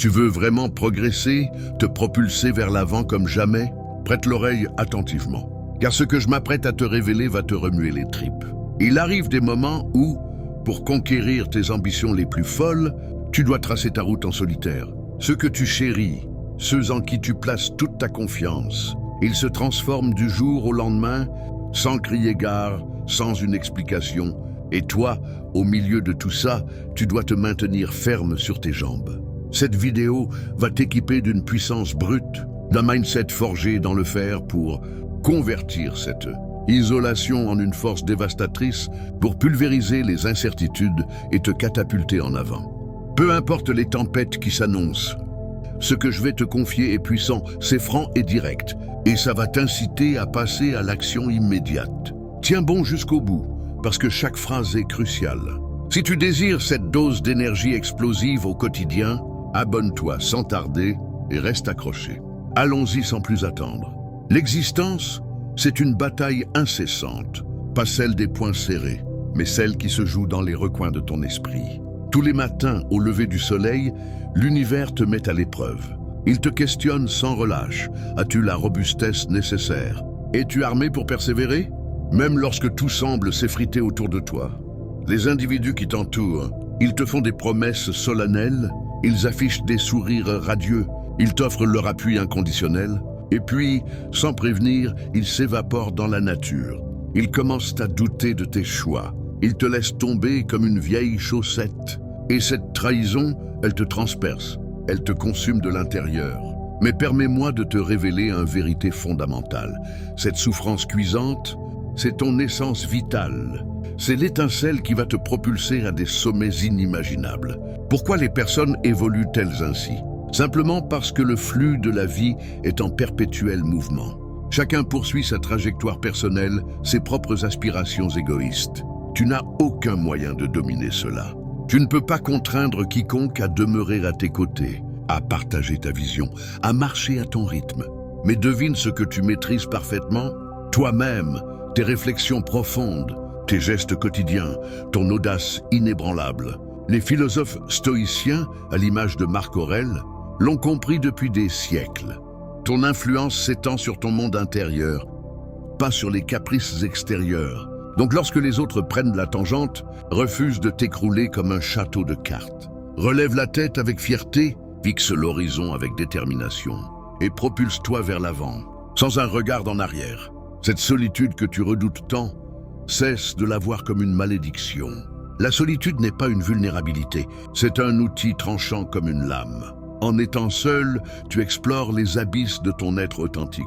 Tu veux vraiment progresser, te propulser vers l'avant comme jamais? Prête l'oreille attentivement, car ce que je m'apprête à te révéler va te remuer les tripes. Il arrive des moments où, pour conquérir tes ambitions les plus folles, tu dois tracer ta route en solitaire. Ceux que tu chéris, ceux en qui tu places toute ta confiance, ils se transforment du jour au lendemain, sans crier gare, sans une explication. Et toi, au milieu de tout ça, tu dois te maintenir ferme sur tes jambes. Cette vidéo va t'équiper d'une puissance brute, d'un mindset forgé dans le fer pour convertir cette isolation en une force dévastatrice pour pulvériser les incertitudes et te catapulter en avant. Peu importe les tempêtes qui s'annoncent, ce que je vais te confier est puissant, c'est franc et direct, et ça va t'inciter à passer à l'action immédiate. Tiens bon jusqu'au bout, parce que chaque phrase est cruciale. Si tu désires cette dose d'énergie explosive au quotidien, abonne-toi sans tarder et reste accroché. Allons-y sans plus attendre. L'existence, c'est une bataille incessante, pas celle des poings serrés, mais celle qui se joue dans les recoins de ton esprit. Tous les matins, au lever du soleil, l'univers te met à l'épreuve. Il te questionne sans relâche. As-tu la robustesse nécessaire? Es-tu armé pour persévérer? Même lorsque tout semble s'effriter autour de toi. Les individus qui t'entourent, ils te font des promesses solennelles, ils affichent des sourires radieux, ils t'offrent leur appui inconditionnel, et puis, sans prévenir, ils s'évaporent dans la nature. Ils commencent à douter de tes choix. Ils te laissent tomber comme une vieille chaussette. Et cette trahison, elle te transperce, elle te consume de l'intérieur. Mais permets-moi de te révéler une vérité fondamentale. Cette souffrance cuisante, c'est ton essence vitale. C'est l'étincelle qui va te propulser à des sommets inimaginables. Pourquoi les personnes évoluent-elles ainsi? Simplement parce que le flux de la vie est en perpétuel mouvement. Chacun poursuit sa trajectoire personnelle, ses propres aspirations égoïstes. Tu n'as aucun moyen de dominer cela. Tu ne peux pas contraindre quiconque à demeurer à tes côtés, à partager ta vision, à marcher à ton rythme. Mais devine ce que tu maîtrises parfaitement, toi-même, tes réflexions profondes, tes gestes quotidiens, ton audace inébranlable. Les philosophes stoïciens, à l'image de Marc Aurèle, l'ont compris depuis des siècles. Ton influence s'étend sur ton monde intérieur, pas sur les caprices extérieurs. Donc lorsque les autres prennent la tangente, refuse de t'écrouler comme un château de cartes. Relève la tête avec fierté, fixe l'horizon avec détermination et propulse-toi vers l'avant, sans un regard en arrière. Cette solitude que tu redoutes tant, cesse de la voir comme une malédiction. La solitude n'est pas une vulnérabilité, c'est un outil tranchant comme une lame. En étant seul, tu explores les abysses de ton être authentique,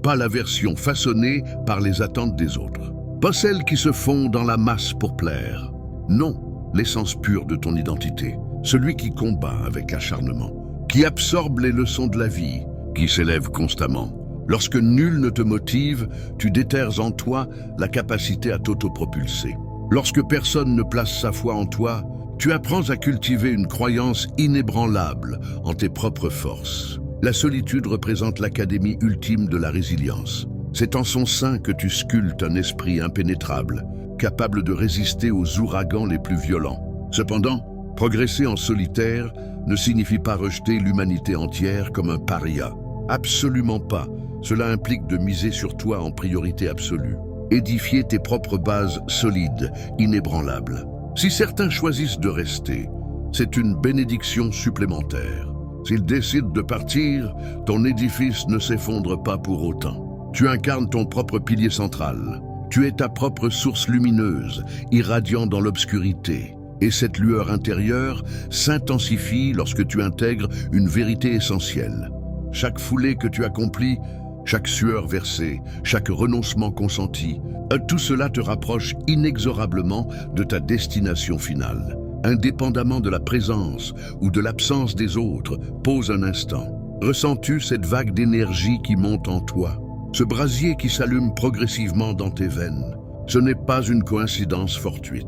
pas la version façonnée par les attentes des autres. Pas celle qui se fond dans la masse pour plaire. Non, l'essence pure de ton identité, celui qui combat avec acharnement, qui absorbe les leçons de la vie, qui s'élève constamment. Lorsque nul ne te motive, tu déterres en toi la capacité à t'autopropulser. Lorsque personne ne place sa foi en toi, tu apprends à cultiver une croyance inébranlable en tes propres forces. La solitude représente l'académie ultime de la résilience. C'est en son sein que tu sculptes un esprit impénétrable, capable de résister aux ouragans les plus violents. Cependant, progresser en solitaire ne signifie pas rejeter l'humanité entière comme un paria. Absolument pas. Cela implique de miser sur toi en priorité absolue. Édifier tes propres bases solides, inébranlables. Si certains choisissent de rester, c'est une bénédiction supplémentaire. S'ils décident de partir, ton édifice ne s'effondre pas pour autant. Tu incarnes ton propre pilier central. Tu es ta propre source lumineuse, irradiant dans l'obscurité. Et cette lueur intérieure s'intensifie lorsque tu intègres une vérité essentielle. Chaque foulée que tu accomplis, chaque sueur versée, chaque renoncement consenti, tout cela te rapproche inexorablement de ta destination finale. Indépendamment de la présence ou de l'absence des autres, pose un instant. Ressens-tu cette vague d'énergie qui monte en toi? Ce brasier qui s'allume progressivement dans tes veines? Ce n'est pas une coïncidence fortuite.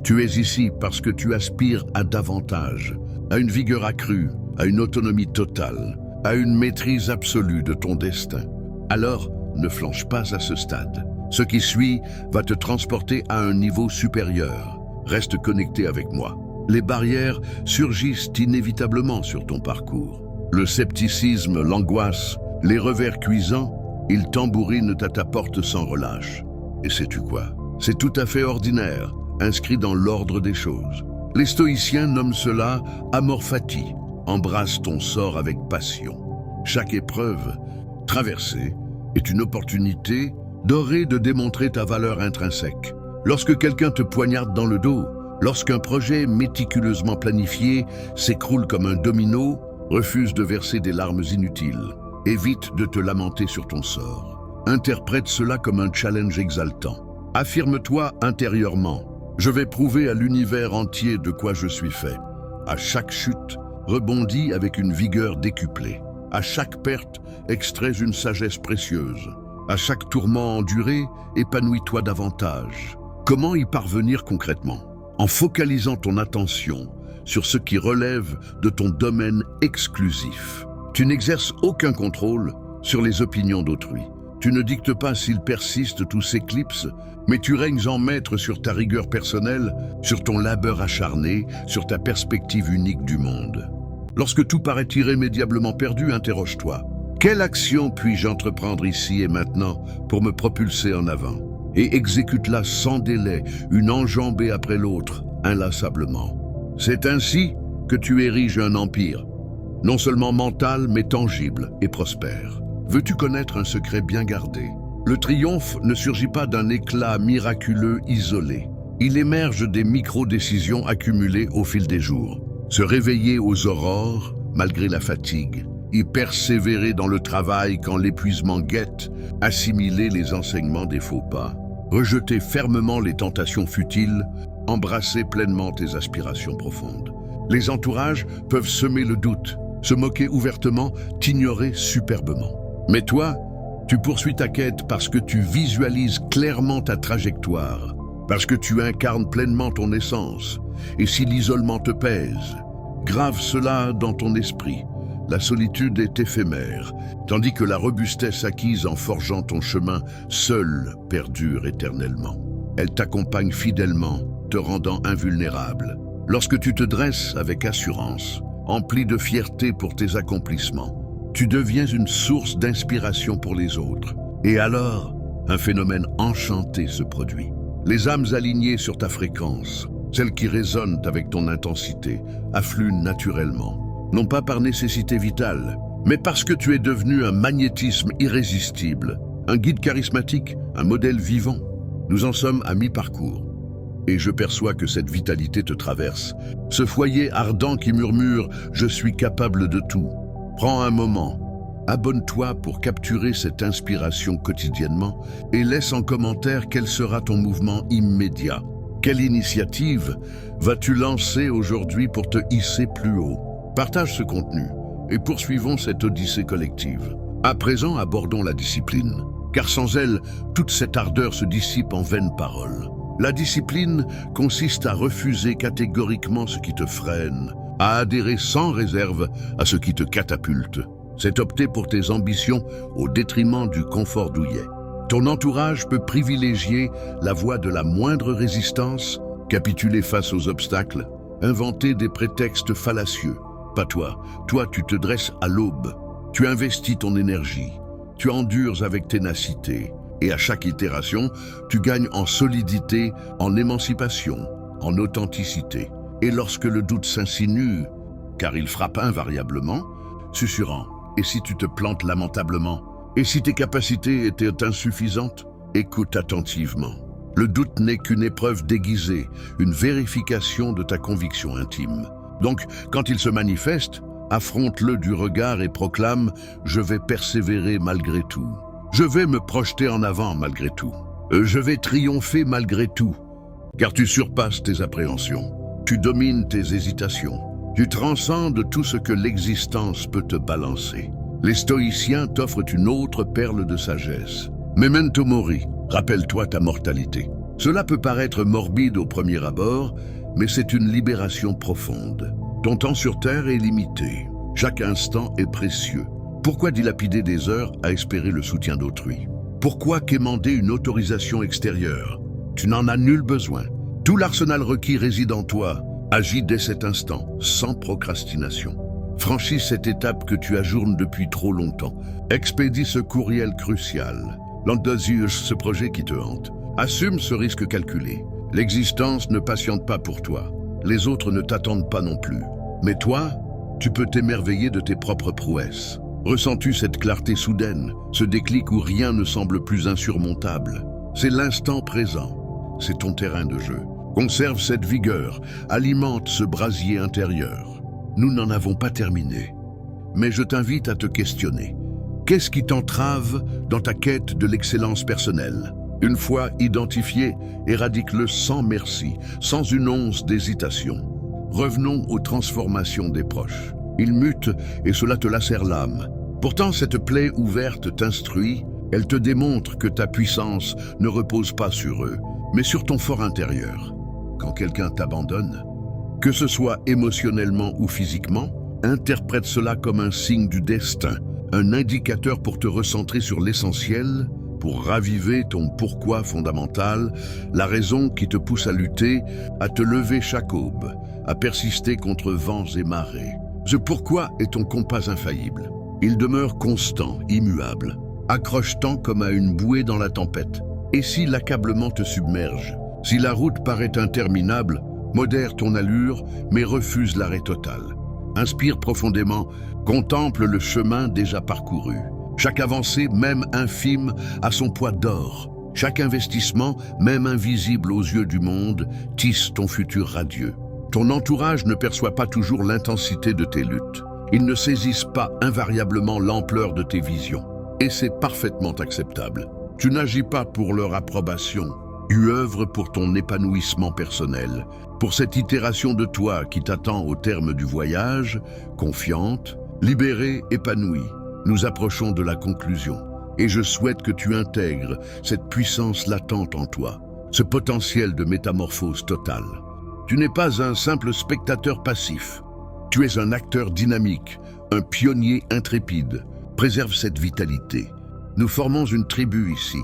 Tu es ici parce que tu aspires à davantage, à une vigueur accrue, à une autonomie totale, à une maîtrise absolue de ton destin. Alors, ne flanche pas à ce stade. Ce qui suit va te transporter à un niveau supérieur. Reste connecté avec moi. les barrières surgissent inévitablement sur ton parcours. Le scepticisme, l'angoisse, les revers cuisants, ils tambourinent à ta porte sans relâche. Et sais-tu quoi? C'est tout à fait ordinaire, inscrit dans l'ordre des choses. Les stoïciens nomment cela amor fati. Embrasse ton sort avec passion. Chaque épreuve traversée est une opportunité dorée de démontrer ta valeur intrinsèque. Lorsque quelqu'un te poignarde dans le dos, lorsqu'un projet méticuleusement planifié s'écroule comme un domino, refuse de verser des larmes inutiles. Évite de te lamenter sur ton sort. Interprète cela comme un challenge exaltant. Affirme-toi intérieurement. Je vais prouver à l'univers entier de quoi je suis fait. À chaque chute, rebondis avec une vigueur décuplée. À chaque perte, extrais une sagesse précieuse. À chaque tourment enduré, épanouis-toi davantage. Comment y parvenir concrètement? En focalisant ton attention sur ce qui relève de ton domaine exclusif. Tu n'exerces aucun contrôle sur les opinions d'autrui. Tu ne dictes pas s'ils persistent ou s'éclipsent, mais tu règnes en maître sur ta rigueur personnelle, sur ton labeur acharné, sur ta perspective unique du monde. Lorsque tout paraît irrémédiablement perdu, interroge-toi. Quelle action puis-je entreprendre ici et maintenant pour me propulser en avant? Et exécute-la sans délai, une enjambée après l'autre, inlassablement. C'est ainsi que tu ériges un empire, non seulement mental, mais tangible et prospère. Veux-tu connaître un secret bien gardé? Le triomphe ne surgit pas d'un éclat miraculeux isolé. Il émerge des micro-décisions accumulées au fil des jours. Se réveiller aux aurores, malgré la fatigue. Y persévérer dans le travail quand l'épuisement guette. Assimiler les enseignements des faux pas. Rejeter fermement les tentations futiles. Embrasser pleinement tes aspirations profondes. Les entourages peuvent semer le doute, se moquer ouvertement, t'ignorer superbement. Mais toi, tu poursuis ta quête parce que tu visualises clairement ta trajectoire, parce que tu incarnes pleinement ton essence. Et si l'isolement te pèse, grave cela dans ton esprit. La solitude est éphémère, tandis que la robustesse acquise en forgeant ton chemin seule perdure éternellement. Elle t'accompagne fidèlement, te rendant invulnérable. Lorsque tu te dresses avec assurance, empli de fierté pour tes accomplissements, tu deviens une source d'inspiration pour les autres. Et alors, un phénomène enchanté se produit. Les âmes alignées sur ta fréquence, celles qui résonnent avec ton intensité, affluent naturellement. Non pas par nécessité vitale, mais parce que tu es devenu un magnétisme irrésistible, un guide charismatique, un modèle vivant. Nous en sommes à mi-parcours. Et je perçois que cette vitalité te traverse. Ce foyer ardent qui murmure « Je suis capable de tout ». Prends un moment, abonne-toi pour capturer cette inspiration quotidiennement et laisse en commentaire quel sera ton mouvement immédiat. Quelle initiative vas-tu lancer aujourd'hui pour te hisser plus haut? Partage ce contenu et poursuivons cette odyssée collective. À présent, abordons la discipline, car sans elle, toute cette ardeur se dissipe en vaines paroles. La discipline consiste à refuser catégoriquement ce qui te freine, à adhérer sans réserve à ce qui te catapulte. C'est opter pour tes ambitions au détriment du confort douillet. Ton entourage peut privilégier la voie de la moindre résistance, capituler face aux obstacles, inventer des prétextes fallacieux. Pas toi. Toi, tu te dresses à l'aube. Tu investis ton énergie. Tu endures avec ténacité. Et à chaque itération, tu gagnes en solidité, en émancipation, en authenticité. Et lorsque le doute s'insinue, car il frappe invariablement, susurrant « Et si tu te plantes lamentablement? Et si tes capacités étaient insuffisantes ?» Écoute attentivement. Le doute n'est qu'une épreuve déguisée, une vérification de ta conviction intime. Donc, quand il se manifeste, affronte-le du regard et proclame « Je vais persévérer malgré tout. Je vais me projeter en avant malgré tout. Je vais triompher malgré tout. » Car tu surpasses tes appréhensions. Tu domines tes hésitations. Tu transcendes tout ce que l'existence peut te balancer. Les stoïciens t'offrent une autre perle de sagesse. Memento mori, rappelle-toi ta mortalité. Cela peut paraître morbide au premier abord, mais c'est une libération profonde. Ton temps sur Terre est limité. Chaque instant est précieux. Pourquoi dilapider des heures à espérer le soutien d'autrui? Pourquoi quémander une autorisation extérieure? Tu n'en as nul besoin. Tout l'arsenal requis réside en toi. Agis dès cet instant, sans procrastination. Franchis cette étape que tu ajournes depuis trop longtemps. Expédie ce courriel crucial. L'endosius, ce projet qui te hante. Assume ce risque calculé. L'existence ne patiente pas pour toi. Les autres ne t'attendent pas non plus. Mais toi, tu peux t'émerveiller de tes propres prouesses. Ressens-tu cette clarté soudaine, ce déclic où rien ne semble plus insurmontable? C'est l'instant présent. C'est ton terrain de jeu. Conserve cette vigueur, alimente ce brasier intérieur. Nous n'en avons pas terminé. Mais je t'invite à te questionner. Qu'est-ce qui t'entrave dans ta quête de l'excellence personnelle? Une fois identifié, éradique-le sans merci, sans une once d'hésitation. Revenons aux transformations des proches. Ils mutent et cela te lacère l'âme. Pourtant, cette plaie ouverte t'instruit, elle te démontre que ta puissance ne repose pas sur eux, mais sur ton fort intérieur. Quand quelqu'un t'abandonne, que ce soit émotionnellement ou physiquement, interprète cela comme un signe du destin, un indicateur pour te recentrer sur l'essentiel, pour raviver ton pourquoi fondamental, la raison qui te pousse à lutter, à te lever chaque aube, à persister contre vents et marées. Ce pourquoi est ton compas infaillible. Il demeure constant, immuable, accroche-tant comme à une bouée dans la tempête. Et si l'accablement te submerge, si la route paraît interminable, modère ton allure, mais refuse l'arrêt total. Inspire profondément, contemple le chemin déjà parcouru. Chaque avancée, même infime, a son poids d'or. Chaque investissement, même invisible aux yeux du monde, tisse ton futur radieux. Ton entourage ne perçoit pas toujours l'intensité de tes luttes. Ils ne saisissent pas invariablement l'ampleur de tes visions. Et c'est parfaitement acceptable. Tu n'agis pas pour leur approbation. Tu œuvres pour ton épanouissement personnel, pour cette itération de toi qui t'attend au terme du voyage, confiante, libérée, épanouie. Nous approchons de la conclusion et je souhaite que tu intègres cette puissance latente en toi, ce potentiel de métamorphose totale. Tu n'es pas un simple spectateur passif. Tu es un acteur dynamique, un pionnier intrépide. Préserve cette vitalité. Nous formons une tribu ici,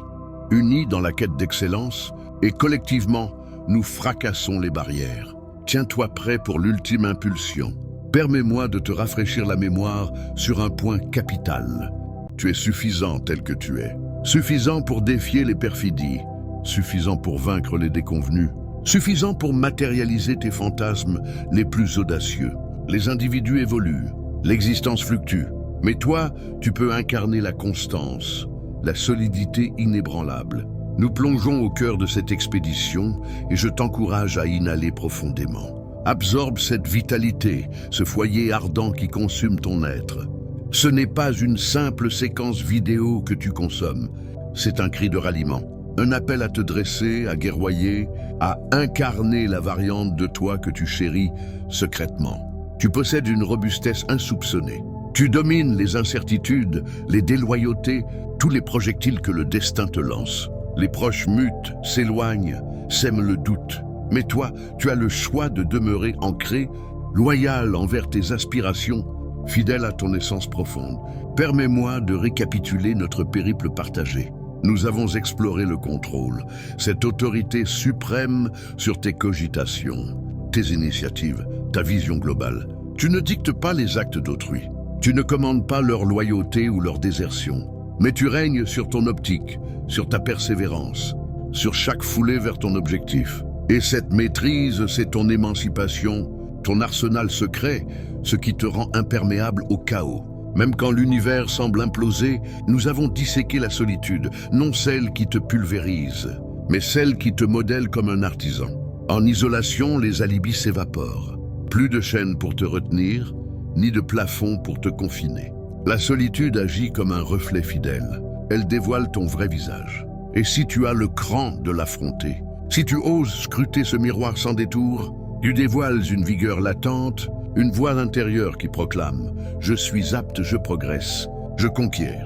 unis dans la quête d'excellence, et collectivement, nous fracassons les barrières. Tiens-toi prêt pour l'ultime impulsion. Permets-moi de te rafraîchir la mémoire sur un point capital. Tu es suffisant tel que tu es. Suffisant pour défier les perfidies. Suffisant pour vaincre les déconvenus. Suffisant pour matérialiser tes fantasmes les plus audacieux. Les individus évoluent. L'existence fluctue. Mais toi, tu peux incarner la constance, la solidité inébranlable. Nous plongeons au cœur de cette expédition et je t'encourage à inhaler profondément. Absorbe cette vitalité, ce foyer ardent qui consume ton être. Ce n'est pas une simple séquence vidéo que tu consommes, c'est un cri de ralliement, un appel à te dresser, à guerroyer, à incarner la variante de toi que tu chéris secrètement. Tu possèdes une robustesse insoupçonnée. Tu domines les incertitudes, les déloyautés, tous les projectiles que le destin te lance. Les proches mutent, s'éloignent, sèment le doute. Mais toi, tu as le choix de demeurer ancré, loyal envers tes aspirations, fidèle à ton essence profonde. Permets-moi de récapituler notre périple partagé. Nous avons exploré le contrôle, cette autorité suprême sur tes cogitations, tes initiatives, ta vision globale. Tu ne dictes pas les actes d'autrui. Tu ne commandes pas leur loyauté ou leur désertion, mais tu règnes sur ton optique, sur ta persévérance, sur chaque foulée vers ton objectif. Et cette maîtrise, c'est ton émancipation, ton arsenal secret, ce qui te rend imperméable au chaos. Même quand l'univers semble imploser, nous avons disséqué la solitude, non celle qui te pulvérise, mais celle qui te modèle comme un artisan. En isolation, les alibis s'évaporent. Plus de chaînes pour te retenir, ni de plafond pour te confiner. La solitude agit comme un reflet fidèle. Elle dévoile ton vrai visage. Et si tu as le cran de l'affronter, si tu oses scruter ce miroir sans détour, tu dévoiles une vigueur latente, une voix intérieure qui proclame « Je suis apte, je progresse, je conquiers ».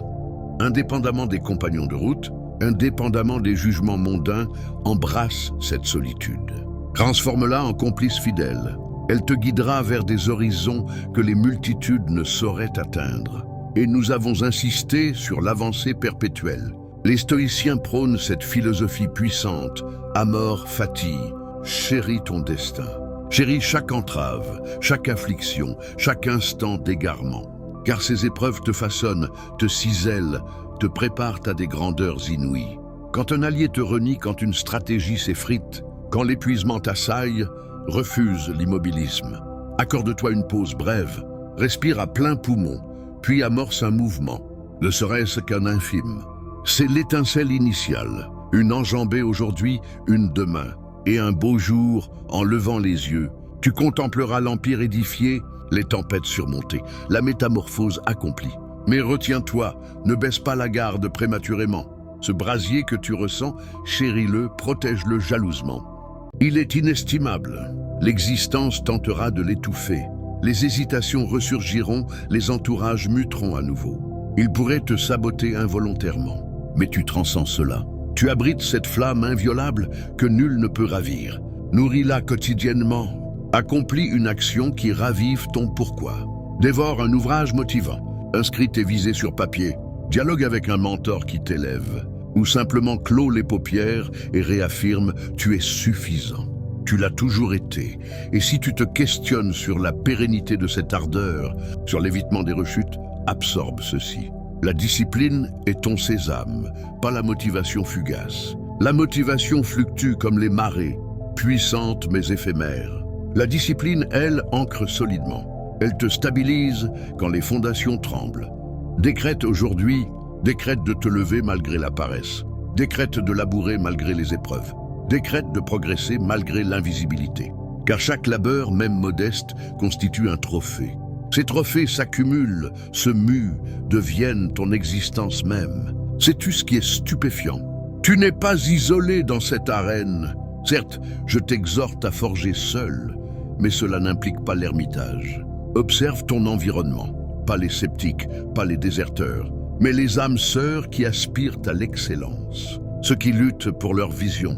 Indépendamment des compagnons de route, indépendamment des jugements mondains, embrasse cette solitude. Transforme-la en complice fidèle. Elle te guidera vers des horizons que les multitudes ne sauraient atteindre. Et nous avons insisté sur l'avancée perpétuelle. Les stoïciens prônent cette philosophie puissante. Amor fati, chéris ton destin. Chéris chaque entrave, chaque affliction, chaque instant d'égarement. Car ces épreuves te façonnent, te cisèlent, te préparent à des grandeurs inouïes. Quand un allié te renie, quand une stratégie s'effrite, quand l'épuisement t'assaille, refuse l'immobilisme. Accorde-toi une pause brève, respire à plein poumon, puis amorce un mouvement. Ne serait-ce qu'un infime. C'est l'étincelle initiale, une enjambée aujourd'hui, une demain. Et un beau jour, en levant les yeux, tu contempleras l'empire édifié, les tempêtes surmontées, la métamorphose accomplie. Mais retiens-toi, ne baisse pas la garde prématurément. Ce brasier que tu ressens, chéris-le, protège-le jalousement. Il est inestimable. L'existence tentera de l'étouffer. Les hésitations ressurgiront, les entourages muteront à nouveau. Il pourrait te saboter involontairement, mais tu transcends cela. Tu abrites cette flamme inviolable que nul ne peut ravir. Nourris-la quotidiennement. Accomplis une action qui ravive ton pourquoi. Dévore un ouvrage motivant. Inscris tes visées sur papier. Dialogue avec un mentor qui t'élève. Ou simplement clôt les paupières et réaffirme « tu es suffisant ». Tu l'as toujours été. Et si tu te questionnes sur la pérennité de cette ardeur, sur l'évitement des rechutes, absorbe ceci. La discipline est ton sésame, pas la motivation fugace. La motivation fluctue comme les marées, puissante mais éphémère. La discipline, elle, ancre solidement. Elle te stabilise quand les fondations tremblent. Décrète aujourd'hui, décrète de te lever malgré la paresse. Décrète de labourer malgré les épreuves. Décrète de progresser malgré l'invisibilité. Car chaque labeur, même modeste, constitue un trophée. Ces trophées s'accumulent, se muent, deviennent ton existence même. Sais-tu ce qui est stupéfiant? Tu n'es pas isolé dans cette arène. Certes, je t'exhorte à forger seul, mais cela n'implique pas l'ermitage. Observe ton environnement, pas les sceptiques, pas les déserteurs, mais les âmes sœurs qui aspirent à l'excellence, ceux qui luttent pour leur vision,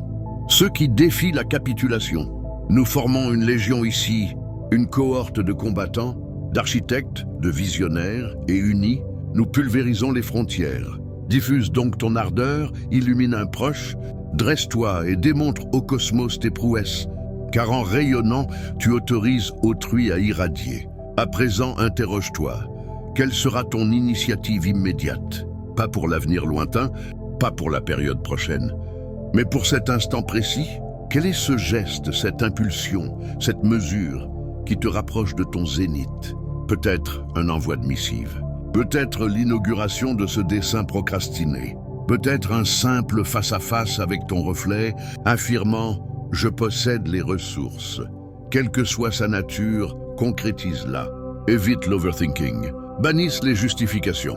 ceux qui défient la capitulation. Nous formons une légion ici, une cohorte de combattants, d'architectes, de visionnaires, et unis, nous pulvérisons les frontières. Diffuse donc ton ardeur, illumine un proche, dresse-toi et démontre au cosmos tes prouesses, car en rayonnant, tu autorises autrui à irradier. À présent, interroge-toi. Quelle sera ton initiative immédiate? Pas pour l'avenir lointain, pas pour la période prochaine, mais pour cet instant précis. Quel est ce geste, cette impulsion, cette mesure qui te rapproche de ton zénith? Peut-être un envoi de missive, peut-être l'inauguration de ce dessin procrastiné, peut-être un simple face-à-face avec ton reflet, affirmant « je possède les ressources ». Quelle que soit sa nature, concrétise-la. Évite l'overthinking. Bannisse les justifications.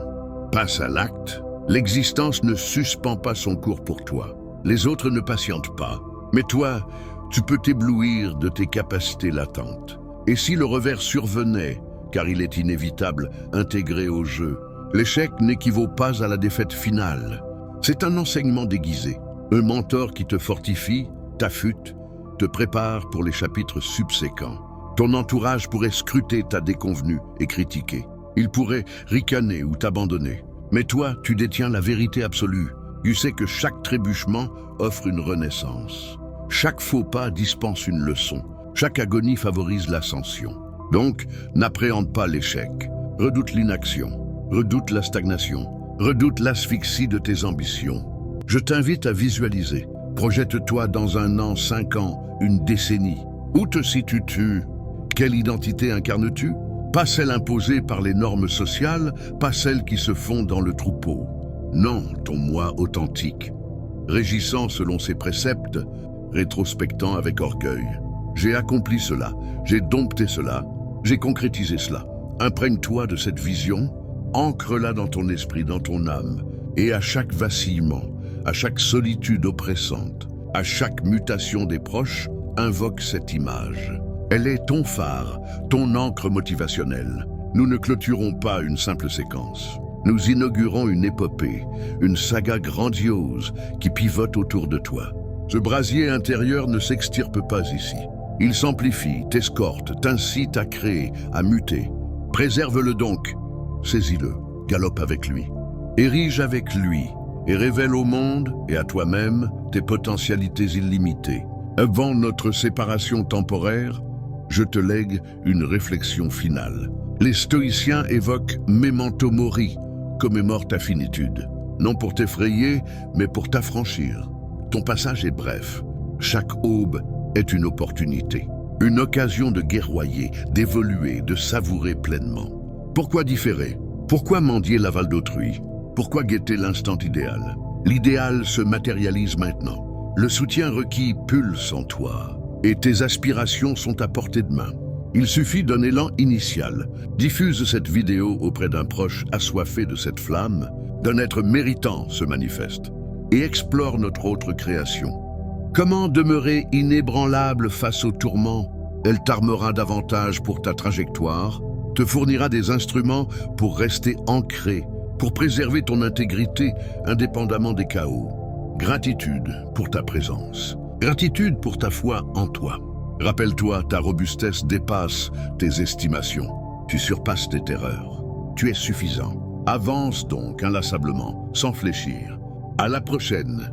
Passe à l'acte. L'existence ne suspend pas son cours pour toi. Les autres ne patientent pas. Mais toi, tu peux t'éblouir de tes capacités latentes. Et si le revers survenait, car il est inévitable, intégré au jeu, l'échec n'équivaut pas à la défaite finale. C'est un enseignement déguisé, un mentor qui te fortifie, t'affûte, te prépare pour les chapitres subséquents. Ton entourage pourrait scruter ta déconvenue et critiquer. Il pourrait ricaner ou t'abandonner. Mais toi, tu détiens la vérité absolue. Tu sais que chaque trébuchement offre une renaissance. Chaque faux pas dispense une leçon. Chaque agonie favorise l'ascension. Donc, n'appréhende pas l'échec. Redoute l'inaction. Redoute la stagnation. Redoute l'asphyxie de tes ambitions. Je t'invite à visualiser. Projette-toi dans 1 an, 5 ans, une décennie. Où te situes-tu? Quelle identité incarnes-tu? Pas celle imposée par les normes sociales, pas celle qui se fond dans le troupeau. Non, ton moi authentique, régissant selon ses préceptes, rétrospectant avec orgueil. J'ai accompli cela, j'ai dompté cela, j'ai concrétisé cela. Imprègne-toi de cette vision, ancre-la dans ton esprit, dans ton âme, et à chaque vacillement, à chaque solitude oppressante, à chaque mutation des proches, invoque cette image. Elle est ton phare, ton encre motivationnelle. Nous ne clôturons pas une simple séquence. Nous inaugurons une épopée, une saga grandiose qui pivote autour de toi. Ce brasier intérieur ne s'extirpe pas ici. Il s'amplifie, t'escorte, t'incite à créer, à muter. Préserve-le donc, saisis-le, galope avec lui. Érige avec lui et révèle au monde et à toi-même tes potentialités illimitées. Avant notre séparation temporaire, je te lègue une réflexion finale. Les stoïciens évoquent memento mori, commémore ta finitude. Non pour t'effrayer, mais pour t'affranchir. Ton passage est bref. Chaque aube est une opportunité. Une occasion de guerroyer, d'évoluer, de savourer pleinement. Pourquoi différer? Pourquoi mendier l'aval d'autrui? Pourquoi guetter l'instant idéal? L'idéal se matérialise maintenant. Le soutien requis pulse en toi. Et tes aspirations sont à portée de main. Il suffit d'un élan initial. Diffuse cette vidéo auprès d'un proche assoiffé de cette flamme, d'un être méritant se manifeste, et explore notre autre création. Comment demeurer inébranlable face aux tourments? Elle t'armera davantage pour ta trajectoire, te fournira des instruments pour rester ancré, pour préserver ton intégrité indépendamment des chaos. Gratitude pour ta présence. Gratitude pour ta foi en toi. Rappelle-toi, ta robustesse dépasse tes estimations. Tu surpasses tes terreurs. Tu es suffisant. Avance donc inlassablement, sans fléchir. À la prochaine.